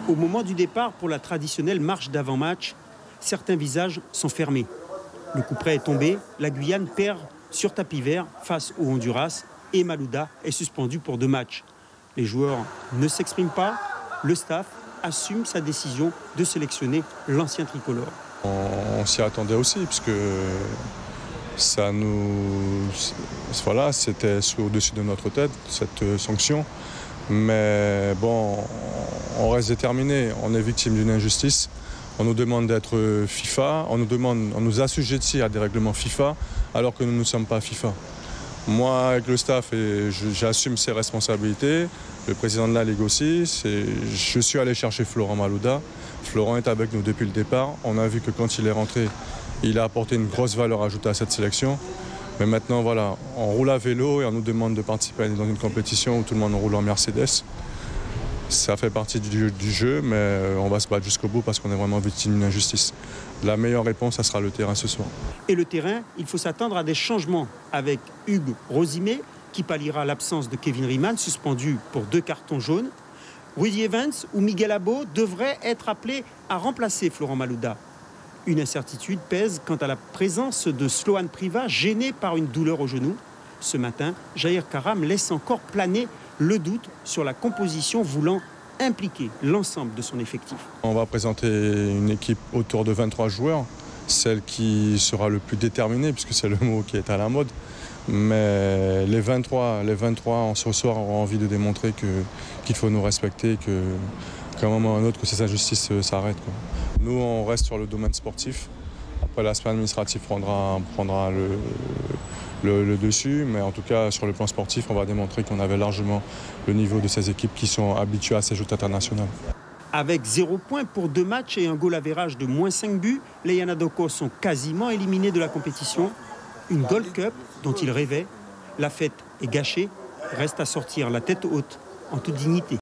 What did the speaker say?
Au moment du départ pour la traditionnelle marche d'avant-match, certains visages sont fermés. Le coup près est tombé, la Guyane perd sur tapis vert face au Honduras et Malouda est suspendu pour 2 matchs. Les joueurs ne s'expriment pas, le staff assume sa décision de sélectionner l'ancien tricolore. On s'y attendait aussi, puisque c'était au-dessus de notre tête, cette sanction. Mais bon, on reste déterminé, on est victime d'une injustice. On nous demande d'être FIFA, on nous assujettit à des règlements FIFA, alors que nous ne sommes pas FIFA. Moi, avec le staff, j'assume ses responsabilités. Le président de la Ligue aussi. Je suis allé chercher Florent Malouda. Florent est avec nous depuis le départ. On a vu que quand il est rentré, il a apporté une grosse valeur ajoutée à cette sélection. Mais maintenant, voilà, on roule à vélo et on nous demande de participer dans une compétition où tout le monde roule en Mercedes. Ça fait partie du jeu, mais on va se battre jusqu'au bout parce qu'on est vraiment victime d'une injustice. La meilleure réponse, ça sera le terrain ce soir. Et le terrain, il faut s'attendre à des changements avec Hugues Rosimé, qui palliera l'absence de Kevin Riemann, suspendu pour 2 cartons jaunes. Rudy Evans ou Miguel Abo devraient être appelés à remplacer Florent Malouda. Une incertitude pèse quant à la présence de Sloan Priva, gêné par une douleur au genou. Ce matin, Jair Karam laisse encore planer le doute sur la composition voulant impliquer l'ensemble de son effectif. On va présenter une équipe autour de 23 joueurs, celle qui sera le plus déterminée, puisque c'est le mot qui est à la mode. Mais les 23 ce soir auront envie de démontrer qu'il faut nous respecter, qu'à un moment ou à un autre, que ces injustices s'arrêtent. Nous, on reste sur le domaine sportif. Après, l'aspect administratif prendra le dessus, mais en tout cas, sur le plan sportif, on va démontrer qu'on avait largement le niveau de ces équipes qui sont habituées à ces joutes internationales. Avec 0 point pour 2 matchs et un goal average de -5 buts, les Yanadoko sont quasiment éliminés de la compétition. Une Gold Cup dont ils rêvaient. La fête est gâchée. Reste à sortir la tête haute, en toute dignité.